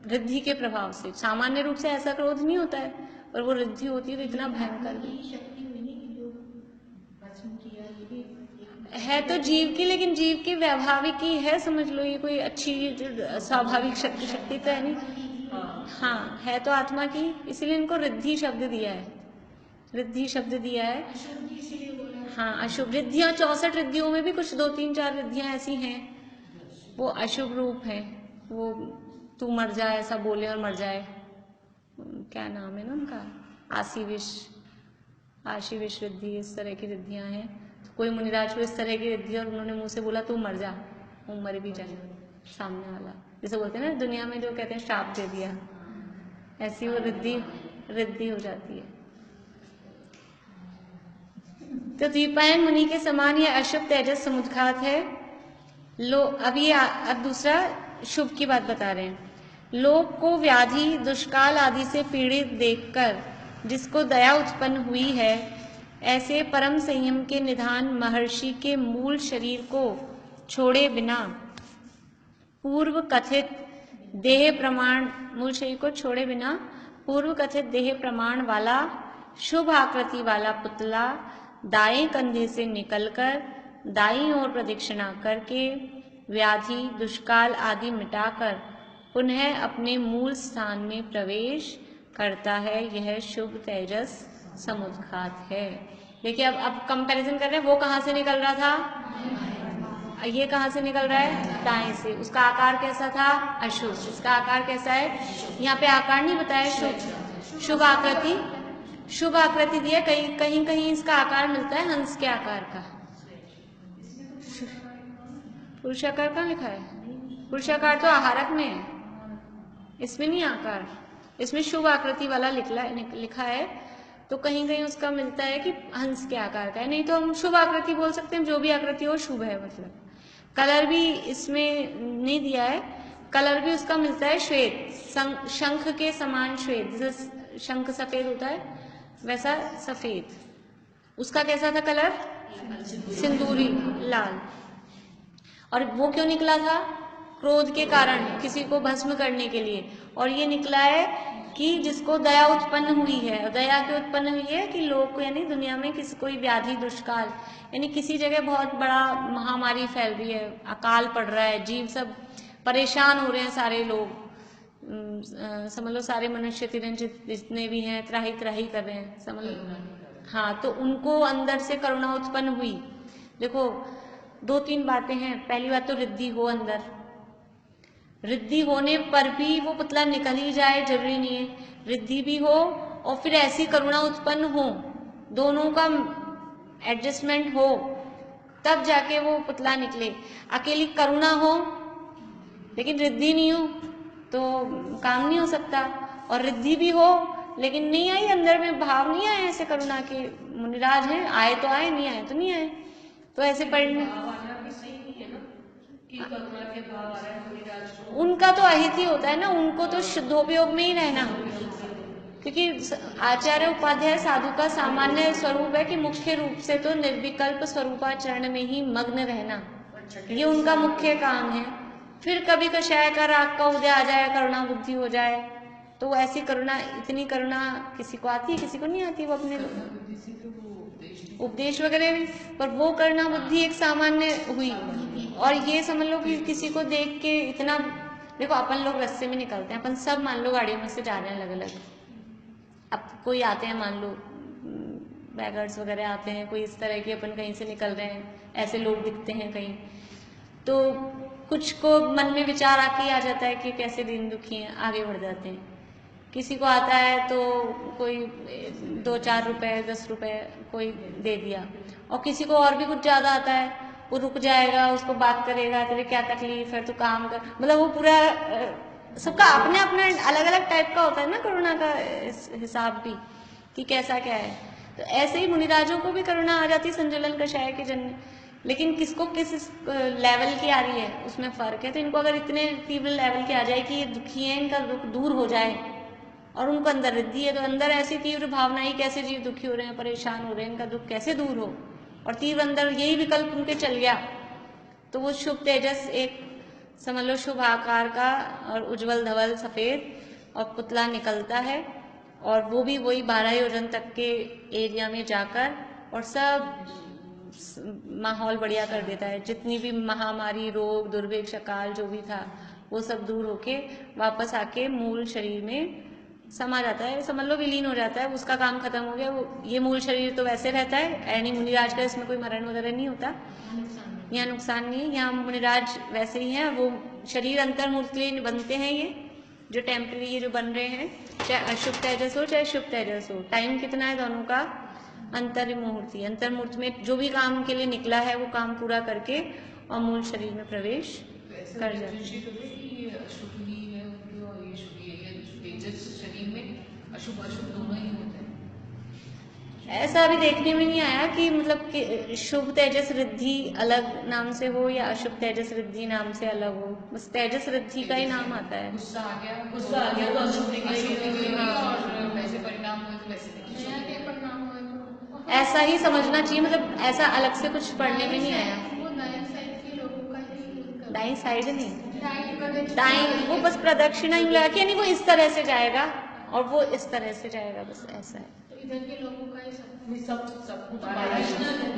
रिद्धि के प्रभाव से, सामान्य रूप से ऐसा क्रोध नहीं होता है, पर वो रिद्धि होती है तो इतना भयंकर है तो जीव की, लेकिन जीव की वैभाविक ही है, समझ लो। ये कोई अच्छी स्वाभाविक शक्ति तो है नहीं। हाँ, है तो आत्मा की, इसीलिए इनको रिद्धि शब्द दिया है, रिद्धि शब्द दिया है। हाँ, अशुभ रिद्धियां, 64 रिद्धियों में भी कुछ 2-3-4 रिद्धियां ऐसी हैं वो अशुभ रूप है। वो तू मर जाए ऐसा बोले और मर जाए, क्या नाम है ना उनका, आशीविश रिद्धि, इस तरह की रिद्धियां हैं। तो कोई मुनिराज को इस तरह की रिद्धि और उन्होंने मुंह से बोला तू मर जा, वो मर भी जाए सामने वाला, जैसे बोलते हैं ना दुनिया में जो कहते हैं श्राप दे दिया, ऐसी वो रिद्धि हो जाती है। तो द्वीपायन मुनि के समान यह अशुभ तेजस समुद्घात है। अब दूसरा शुभ की बात बता रहे हैं। लोक को व्याधि दुष्काल आदि से पीड़ित देखकर जिसको दया उत्पन्न हुई है, ऐसे परम संयम के निधान महर्षि के मूल शरीर को छोड़े बिना पूर्व कथित देह प्रमाण वाला शुभ आकृति वाला पुतला दाएं कंधे से निकलकर दाईं ओर प्रदक्षिणा करके व्याधि दुष्काल आदि मिटाकर पुनः अपने मूल स्थान में प्रवेश करता है। यह शुभ तेजस समुद्घात है। देखिए अब कंपैरिजन कर रहे हैं, वो कहाँ से निकल रहा था, ये कहाँ से निकल रहा है, दाएं से। उसका आकार कैसा था, अशुभ। इसका आकार कैसा है, यहाँ पे आकार नहीं बताया, शुभ आकृति, शुभ आकृति दिया। कहीं कहीं इसका आकार मिलता है हंस के आकार का। पुरुषाकार कहाँ लिखा है, पुरुषाकार तो आहारक में है, इसमें नहीं आकार, इसमें शुभ आकृति वाला लिखा है। तो कहीं कहीं उसका मिलता है कि हंस के आकार का है, नहीं तो हम शुभ आकृति बोल सकते हैं, जो भी आकृति हो शुभ है। मतलब कलर भी इसमें नहीं दिया है, कलर भी उसका मिलता है श्वेत, शंख के समान श्वेत, जैसे शंख सफेद होता है वैसा सफेद। उसका कैसा था कलर? सिंदूरी लाल। और वो क्यों निकला था? क्रोध के कारण, किसी को भस्म करने के लिए। और ये निकला है कि जिसको दया उत्पन्न हुई है। दया क्यों उत्पन्न हुई है? कि लोग को, यानी दुनिया में किसी कोई व्याधि दुष्काल, यानी किसी जगह बहुत बड़ा महामारी फैल रही है, अकाल पड़ रहा है, जीव सब परेशान हो रहे हैं, सारे लोग समझ लो सारे मनुष्य तिरंजित जितने भी हैं त्राही त्राही कर रहे हैं, समझ लो। हाँ, तो उनको अंदर से करुणा उत्पन्न हुई। देखो 2-3 बातें हैं। पहली बात तो रिद्धि हो अंदर, रिद्धि होने पर भी वो पुतला निकल ही जाए जरूरी नहीं है, रिद्धि भी हो और फिर ऐसी करुणा उत्पन्न हो, दोनों का एडजस्टमेंट हो, तब जाके वो पुतला निकले। अकेली करुणा हो लेकिन रिद्धि नहीं हो तो काम नहीं हो सकता। और रिद्धि भी हो लेकिन नहीं आई, अंदर में भाव नहीं आए ऐसे करुणा के, मुनिराज हैं, आए तो आए, नहीं आए तो नहीं आए। तो ऐसे पढ़ने उनका तो अहित ही होता है ना, उनको तो शुद्धोपयोग में ही रहना, क्योंकि आचार्य उपाध्याय साधु का सामान्य स्वरूप है कि मुख्य रूप से तो निर्विकल्प स्वरूपाचरण में ही मग्न रहना, ये उनका मुख्य काम है। फिर कभी कषाय का राग का उदय आ जाए, करुणा बुद्धि हो जाए, तो ऐसी करुणा, इतनी करुणा किसी को आती है किसी को नहीं आती, वो अपने उपदेश वगैरह भी, पर वो करुणा बुद्धि एक सामान्य हुई। और ये समझ लो कि किसी को देख के इतना, देखो अपन लोग रास्ते में निकलते हैं, अपन सब मान लो गाड़ियों में से जा रहे हैं अलग अलग, अब कोई आते हैं मान लो बैगर्स वगैरह आते हैं, कोई इस तरह की, अपन कहीं से निकल रहे हैं, ऐसे लोग दिखते हैं कहीं, तो कुछ को मन में विचार आके आ जाता है कि कैसे दिन दुखी हैं, आगे बढ़ जाते हैं। किसी को आता है तो कोई 2-4 रुपए 10 रुपए कोई दे दिया, और किसी को और भी कुछ ज़्यादा आता है, वो रुक जाएगा, उसको बात करेगा, तेरे क्या तकलीफ है, तू काम कर, मतलब वो पूरा सबका अपने अपने अलग अलग टाइप का होता है ना करुणा का हिसाब भी, कि कैसा क्या है। तो ऐसे ही मुनिराजों को भी करुणा आ जाती संजुलन कषाय के जन्य, लेकिन किसको किस लेवल की आ रही है उसमें फर्क है। तो इनको अगर इतने तीव्र लेवल की आ जाए कि ये दुखी है, इनका दुख दूर हो जाए, और उनको अंदर रिद्धि है, तो अंदर ऐसी तीव्र भावना ही, कैसे जीव दुखी हो रहे हैं, परेशान हो रहे हैं, इनका दुख कैसे दूर हो, और तीव्र अंदर यही विकल्प उनके चल गया, तो वो शुभ तेजस एक समझ लो शुभ आकार का और उज्जवल धवल सफेद और पुतला निकलता है, और वो भी वही 12 योजन तक के एरिया में जाकर और सब माहौल बढ़िया कर देता है। जितनी भी महामारी, रोग, दुर्भिक्ष, अकाल जो भी था, वो सब दूर होके वापस आके मूल शरीर में समा जाता है, समझ लो विलीन हो जाता है, उसका काम खत्म हो गया। वो ये मूल शरीर तो वैसे रहता है, यानी मुनिराज का इसमें कोई मरण वगैरह नहीं होता, यहाँ नुकसान नहीं है, यहाँ मुनिराज वैसे ही हैं। वो शरीर अंतर्मूर्त के लिए बनते हैं, ये जो टेम्पररी ये जो बन रहे हैं, चाहे अशुभ तेजस हो चाहे शुभ तेजस हो। टाइम कितना है दोनों का? अंतर्मुहूर्ति। अंतर्मुहूर्त में जो भी काम के लिए निकला है वो काम पूरा करके और मूल शरीर में प्रवेश कर जाते हैं। अशुभ अशुभ दोनों ही होते हैं। ऐसा अभी देखने में नहीं आया कि मतलब कि शुभ तेजस रिद्धि अलग नाम से हो या अशुभ तेजस रिद्धि नाम से अलग हो, बस तेजस रिद्धि का ही नाम आता है। गुस्सा आ गया तो अशुभ निकलेगी, और वैसे परिणाम हुए तो वैसे ऐसा ही समझना चाहिए, मतलब ऐसा अलग से कुछ पढ़ने में नहीं आया। दाईं साइड नहीं, दाईं वो बस प्रदक्षिणा ही लगा के, यानी वो इस तरह से जाएगा और वो इस तरह से जाएगा, बस ऐसा है। तो इधर के लोगों का सब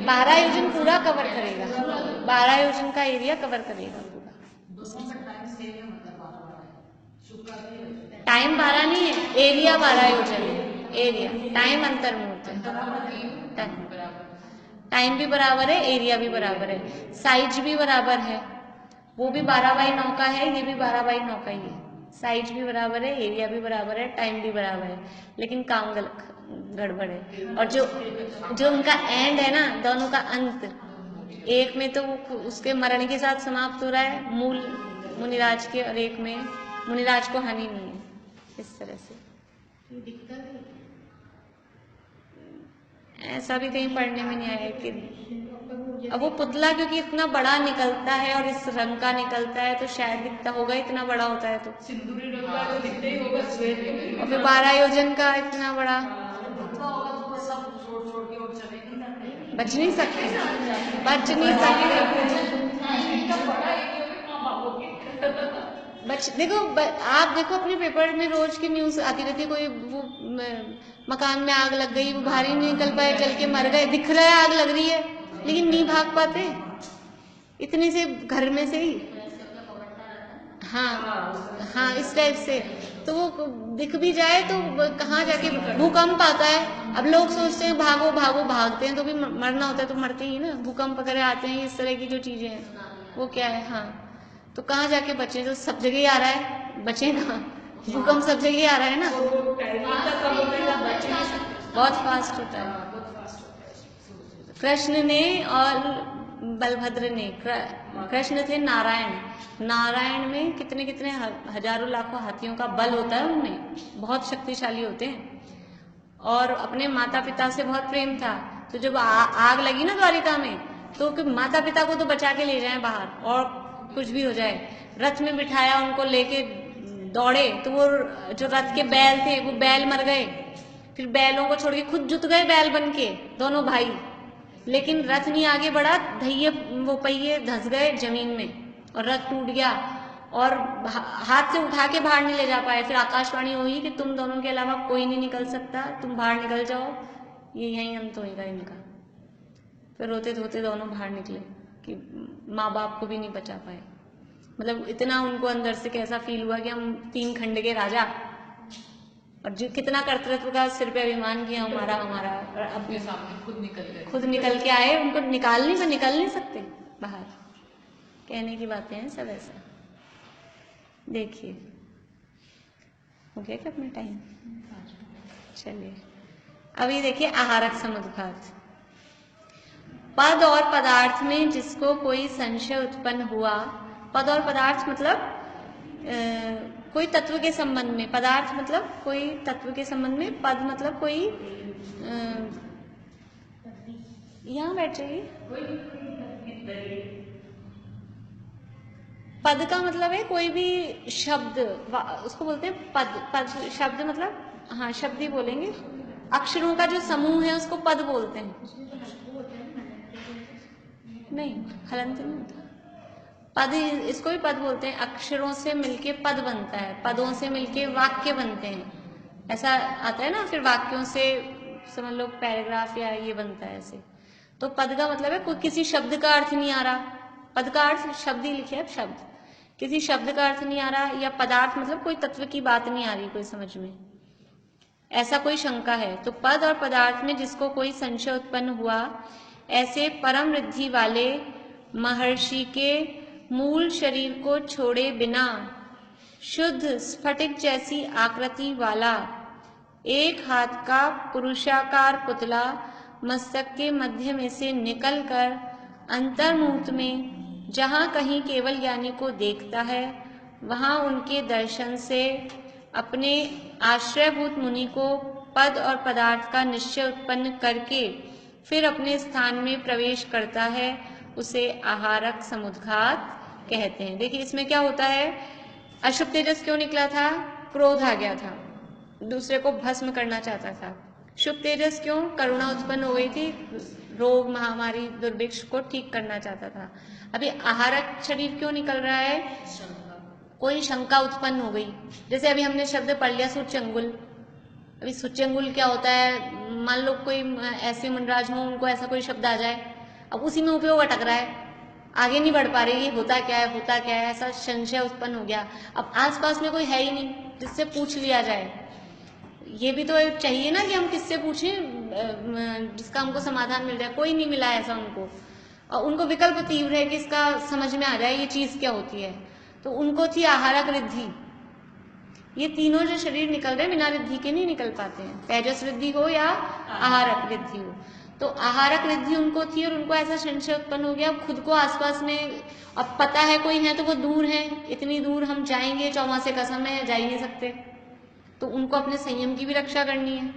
12 योजन पूरा कवर करेगा, 12 योजन का एरिया कवर करेगा पूरा। टाइम 12 नहीं है, एरिया 12 योजन है, एरिया। टाइम अंतर्मुहूर्त है, टाइम भी बराबर है, एरिया भी बराबर है, साइज भी बराबर है, वो भी 12/9 का है, ये भी 12/9 का ही है। साइज भी बराबर है, एरिया भी बराबर है, टाइम भी बराबर है, लेकिन काम गड़बड़ है। और जो उनका एंड है ना, दोनों का अंत, एक में तो उसके मरण के साथ समाप्त हो रहा है मूल मुनिराज के, और एक में मुनिराज को हानि नहीं है, इस तरह से। ऐसा भी कहीं पढ़ने में नहीं आया कि अब वो पुतला क्योंकि इतना बड़ा निकलता है और इस रंग का निकलता है तो शायद दिखता होगा, इतना बड़ा होता है तो। सिंदूरी रंग का तो दिखता ही होगा श्वेत में। और फिर 12 योजन का इतना बड़ा, पुतला होगा तो वो सब छोड़ के और चले नहीं जाते। बच नहीं सकते, बच नहीं सकते। देखो आप देखो अपने पेपर में रोज की न्यूज आती रहती है, कोई वो मकान में आग लग गई, वो बाहर ही नहीं निकल पाए, जल के मर गए, दिख रहा है आग लग रही है लेकिन नहीं भाग पाते इतने से घर में से ही। हाँ हाँ, इस टाइप से तो वो दिख भी जाए तो कहाँ जाके भूकंप आता है। अब लोग सोचते हैं भागो भागो, भागते हैं तो भी मरना होता है तो मरते ही ना। भूकंप वगैरह आते हैं, इस तरह की जो चीजें हैं वो क्या है। हाँ, तो कहाँ जाके बचे, तो सब जगह ही आ रहा है, बचे कहाँ, भूकंप सब जगह ही आ रहा है ना, बहुत फास्ट होता है। कृष्ण ने और बलभद्र ने, कृष्ण थे नारायण, नारायण में कितने कितने हजारों लाखों हाथियों का बल होता है, उनमें बहुत शक्तिशाली होते हैं और अपने माता पिता से बहुत प्रेम था। तो जब आग लगी ना द्वारिका में, तो माता पिता को तो बचा के ले जाएं बाहर और कुछ भी हो जाए, रथ में बिठाया, उनको लेके दौड़े तो वो जो रथ के बैल थे वो बैल मर गए, फिर बैलों को छोड़ के खुद जुत गए बैल बन के दोनों भाई, लेकिन रथ नहीं आगे बढ़ा, धैये वो पहिए धंस गए जमीन में और रथ टूट गया और हाथ से उठा के बाहर नहीं ले जा पाए। फिर आकाशवाणी हुई कि तुम दोनों के अलावा कोई नहीं निकल सकता, तुम बाहर निकल जाओ, ये यहीं अंत होएगा इनका। फिर रोते धोते दोनों बाहर निकले कि माँ बाप को भी नहीं बचा पाए। मतलब इतना उनको अंदर से कैसा फील हुआ कि हम 3 खंड के राजा, और जो कितना कर्तृत्व का सिर पे अभिमान किया हमारा हमारा, और अपने सामने खुद निकल के आए, उनको निकाल नहीं सकते बाहर। कहने की बातें हैं सब ऐसा। देखिए हो गया क्या अपना टाइम? चलिए अभी देखिए आहारक समुद्घात। पद और पदार्थ में जिसको कोई संशय उत्पन्न हुआ, पद और पदार्थ मतलब कोई तत्व के संबंध में, पदार्थ मतलब कोई तत्व के संबंध में, पद मतलब कोई यहाँ बैठ जाइए। पद का मतलब है कोई भी शब्द, उसको बोलते हैं पद। पद शब्द मतलब, हाँ शब्द ही बोलेंगे, अक्षरों का जो समूह है उसको पद बोलते हैं। नहीं, हलंत नहीं होता पद, इसको भी पद बोलते हैं। अक्षरों से मिलके पद बनता है, पदों से मिलके वाक्य बनते हैं, ऐसा आता है ना। फिर वाक्यों से समझ लो पैराग्राफ या ये बनता है ऐसे। तो पद का मतलब है कोई किसी शब्द का अर्थ नहीं आ रहा, पद का अर्थ शब्द ही लिखे है, शब्द, किसी शब्द का अर्थ नहीं आ रहा, या पदार्थ मतलब कोई तत्व की बात नहीं आ रही कोई समझ में, ऐसा कोई शंका है। तो पद और पदार्थ में जिसको कोई संशय उत्पन्न हुआ, ऐसे परम रिद्धि वाले महर्षि के मूल शरीर को छोड़े बिना शुद्ध स्फटिक जैसी आकृति वाला एक हाथ का पुरुषाकार पुतला मस्तक के मध्य में से निकलकर अंतर्मुहूर्त में जहाँ कहीं केवल ज्ञानी को देखता है, वहाँ उनके दर्शन से अपने आश्रयभूत मुनि को पद और पदार्थ का निश्चय उत्पन्न करके फिर अपने स्थान में प्रवेश करता है, उसे आहारक समुद्घात कहते हैं। देखिए इसमें क्या होता है, अशुभ तेजस क्यों निकला था? क्रोध आ गया था, दूसरे को भस्म करना चाहता था। शुभ तेजस क्यों? करुणा उत्पन्न हो गई थी, रोग महामारी दुर्भिक्ष को ठीक करना चाहता था। अभी आहारक शरीर क्यों निकल रहा है? कोई शंका उत्पन्न हो गई। जैसे अभी हमने शब्द पढ़ लिया सूच्यंगुल। अभी सूच्यंगुल क्या होता है? मान लो कोई ऐसे मनराज हो, उनको ऐसा कोई शब्द आ जाए, अब उसी में उपयोग अटक रहा है, आगे नहीं बढ़ पा रही, ये होता क्या है, होता क्या है, ऐसा संशय उत्पन्न हो गया। अब आसपास में कोई है ही नहीं जिससे पूछ लिया जाए। ये भी तो चाहिए ना कि हम किससे पूछें जिसका हमको समाधान मिल जाए। कोई नहीं मिला ऐसा उनको, और उनको विकल्प तीव्र है कि इसका समझ में आ जाए ये चीज क्या होती है। तो उनको थी आहारक रिद्धि। ये तीनों जो शरीर निकल रहे बिना रिद्धि के नहीं निकल पाते हैं, तेजस रिद्धि हो या आहारक रिद्धि हो। तो आहारक रिद्धि उनको थी और उनको ऐसा संशय उत्पन्न हो गया। अब खुद को आसपास में अब पता है कोई है तो वो दूर है, इतनी दूर हम जाएंगे, चौमासे कसम है, जा ही नहीं सकते। तो उनको अपने संयम की भी रक्षा करनी है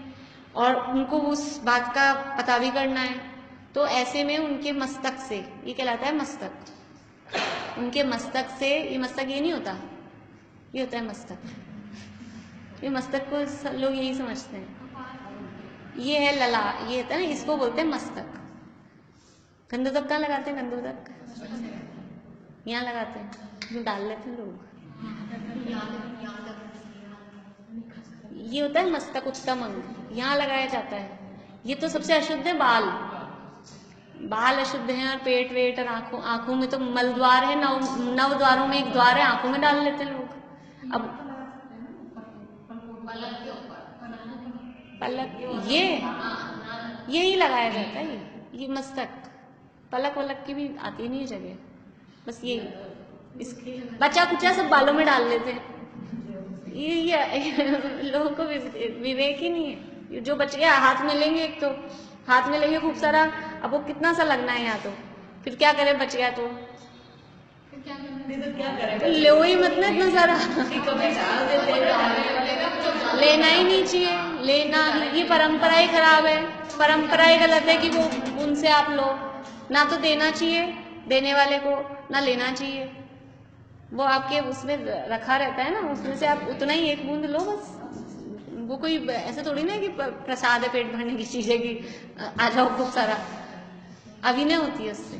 और उनको उस बात का पता भी करना है। तो ऐसे में उनके मस्तक से, ये कहलाता है मस्तक, उनके मस्तक से, ये मस्तक ये नहीं होता, ये होता है मस्तक, ये मस्तक को लोग यही समझते हैं, ये है लला, ये होता है ना, इसको बोलते हैं मस्तक। गंधोदक कहाँ लगाते हैं? गंधोदक यहाँ लगाते हैं, जो डाल लेते हैं लोग, ये होता है मस्तक उत्तम अंग, यहाँ लगाया जाता है। ये तो सबसे अशुद्ध है बाल, बाल अशुद्ध हैं, और पेट वेट और आंखों में तो मल द्वार है, नव द्वारों में एक द्वार है, आंखों में डाल लेते हैं लोग। अब पलक यही लगाया जाता है, ये मस्तक, पलक वलक की भी आती नहीं जगह, बस ये इसके बच्चा कुचा सब बालों में डाल लेते हैं। ये लोगों को विवेक ही नहीं है। जो बच्चे हाथ में लेंगे, एक तो हाथ में लेंगे खूब सारा, अब वो कितना सा लगना है यहाँ, तो फिर क्या करे बच गया तो लो ही मत ना इतना सारा, लेना ही नहीं चाहिए, लेना ये परंपरा ही खराब है, परंपरा ही गलत है कि वो उनसे आप लो, ना तो देना चाहिए देने वाले को, ना लेना चाहिए। वो आपके उसमें रखा रहता है ना, उसमें से आप उतना ही एक बूंद लो बस। वो कोई ऐसे थोड़ी ना कि प्रसाद है, पेट भरने की चीज है कि आ जाओ खूब सारा, अभिनय होती है उससे।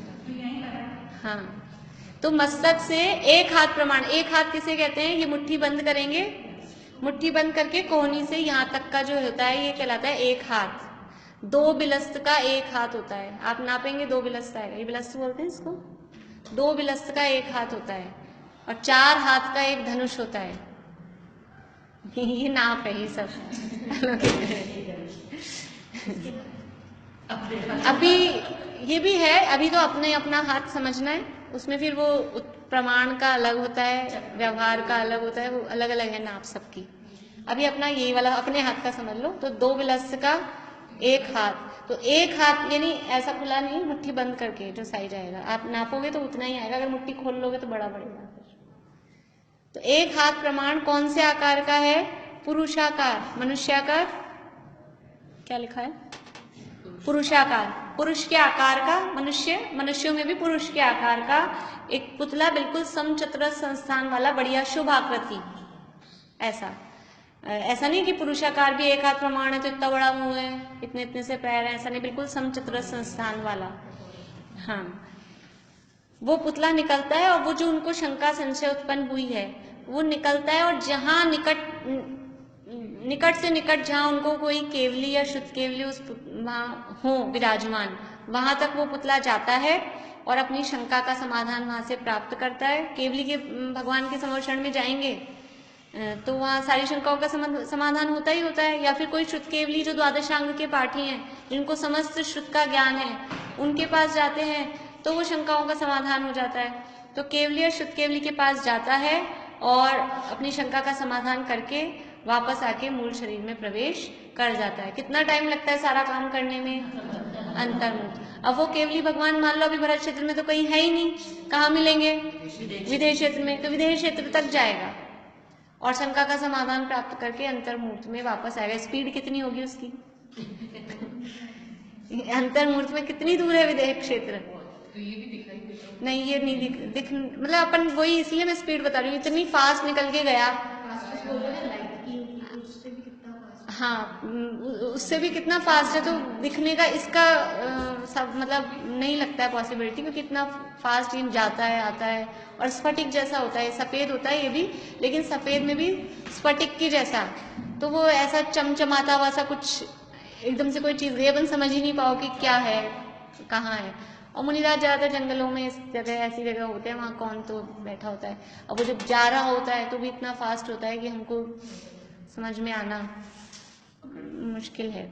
हाँ, तो मस्तक से एक हाथ प्रमाण, एक हाथ किसे कहते हैं? ये मुट्ठी बंद करेंगे, मुट्ठी बंद करके कोहनी से यहाँ तक का जो होता है ये कहलाता है एक हाथ। 2 बिलस्त का एक हाथ होता है, आप नापेंगे 2 बिलस्त आएगा, ये बिलस्त बोलते हैं इसको। 2 बिलस्त का एक हाथ होता है, और 4 हाथ का एक धनुष होता है। ये नाप है ये सब। अभी ये भी है, अभी तो अपने अपना हाथ समझना है, उसमें फिर वो प्रमाण का अलग होता है, व्यवहार का अलग होता है, वो अलग अलग है नाप सबकी। अभी अपना यही वाला अपने हाथ का समझ लो। तो 2 बिलस्त का एक हाथ, तो एक हाथ यानी ऐसा खुला नहीं, मुट्ठी बंद करके जो साइज आएगा, आप नापोगे तो उतना ही आएगा, अगर मुट्ठी खोल लोगे तो बड़ा बढ़ेगा। तो एक हाथ प्रमाण कौन से आकार का है? पुरुषाकार, मनुष्याकार, क्या लिखा है? पुरुषाकार, पुरुष के आकार का, मनुष्यों में भी पुरुष के आकार का एक पुतला, बिल्कुल समचतुरस्र संस्थान वाला, बढ़िया शुभ आकृति। ऐसा नहीं कि पुरुषाकार भी एक हाथ प्रमाण है तो इतना बड़ा मुंह है, इतने इतने से पैर है, ऐसा नहीं, बिल्कुल समचतुरस्र संस्थान वाला। हाँ, वो पुतला निकलता है, और वो जो उनको शंका संशय उत्पन्न हुई है वो निकलता है, और जहां निकट से निकट जहां उनको कोई केवली या शुद्ध केवली उस वहां हो विराजमान, वहां तक वो पुतला जाता है और अपनी शंका का समाधान वहां से प्राप्त करता है। केवली के भगवान के समर्षण में जाएंगे तो वहाँ सारी शंकाओं का समाधान होता ही होता है, या फिर कोई शुद्ध केवली जो द्वादशांग के पाठी हैं, जिनको समस्त शुद्ध का ज्ञान है, उनके पास जाते हैं तो वो शंकाओं का समाधान हो जाता है। तो केवली और शुद्ध केवली के पास जाता है और अपनी शंका का समाधान करके वापस आके मूल शरीर में प्रवेश कर जाता है। कितना टाइम लगता है सारा काम करने में? अंतर्मुख। अब वो केवली भगवान मान लो अभी भरत क्षेत्र में तो कहीं है ही नहीं, कहाँ मिलेंगे? विदेह क्षेत्र में। तो विदेह क्षेत्र तक जाएगा और शंका का समाधान प्राप्त करके अंतर्मूर्त में वापस आएगा। स्पीड कितनी होगी उसकी? अंतर्मूर्त में कितनी दूर है विदेह क्षेत्र? तो ये भी दिखाई देता नहीं, ये नहीं दिख मतलब अपन वही, इसलिए मैं स्पीड बता रही हूँ, इतनी फास्ट निकल के गया। हाँ, उससे भी कितना फास्ट है, तो दिखने का इसका सब मतलब नहीं लगता है पॉसिबिलिटी, क्योंकि इतना फास्ट ये जाता है आता है। और स्फटिक जैसा होता है, सफेद होता है ये भी, लेकिन सफेद में भी स्फटिक की जैसा, तो वो ऐसा चमचमाता हुआ सा कुछ एकदम से कोई चीज अपन समझ ही नहीं पाओ कि क्या है कहाँ है। और मुनिराज ज्यादातर जंगलों में इस जगह ऐसी जगह होते हैं, वहाँ कौन तो बैठा होता है। अब वो जब जा रहा होता है तो भी इतना फास्ट होता है कि हमको समझ में आना मुश्किल है।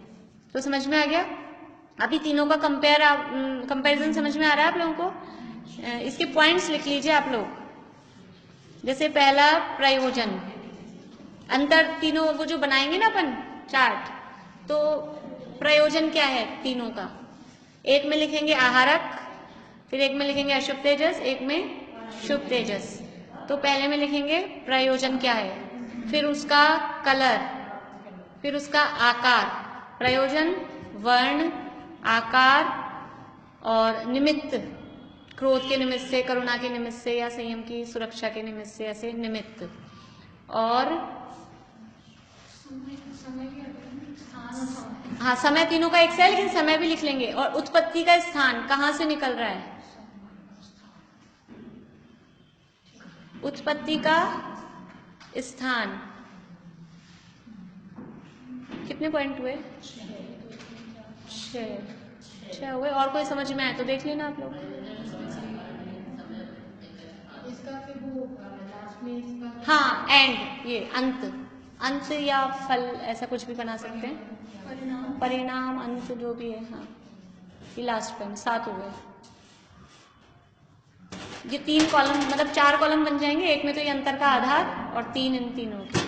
तो समझ में आ गया? अभी तीनों का कंपैरिजन समझ में आ रहा है आप लोगों को? इसके पॉइंट्स लिख लीजिए आप लोग। जैसे पहला प्रयोजन, अंतर तीनों वो जो बनाएंगे ना अपन चार्ट, तो प्रयोजन क्या है तीनों का? एक में लिखेंगे आहारक, फिर एक में लिखेंगे अशुभ तेजस, एक में शुभ तेजस। तो पहले में लिखेंगे प्रयोजन क्या है, फिर उसका कलर, फिर उसका आकार। प्रयोजन वर्ण, आकार, और निमित्त, क्रोध के निमित्त से, करुणा के निमित्त से, या संयम की सुरक्षा के निमित्त से, ऐसे निमित्त। और हाँ, समय तीनों का एक से है, लेकिन समय भी लिख लेंगे। और उत्पत्ति का स्थान, कहाँ से निकल रहा है, उत्पत्ति का स्थान। कितने पॉइंट हुए? 6 हुए। और कोई समझ में आए तो देख लेना आप लोग। इसका फिर वो लास्ट में इसका हाँ, एंड, ये अंत, अंत या फल, ऐसा कुछ भी बना सकते हैं, परिणाम, अंत, जो भी है। हाँ, ये लास्ट पॉइंट, 7 हो गए। ये 3 कॉलम, मतलब 4 कॉलम बन जाएंगे, एक में तो ये अंतर का आधार और 3 इन तीनों की।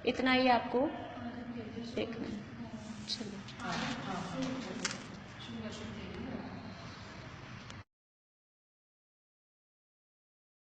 इतना ही आपको देखना है। चलिए।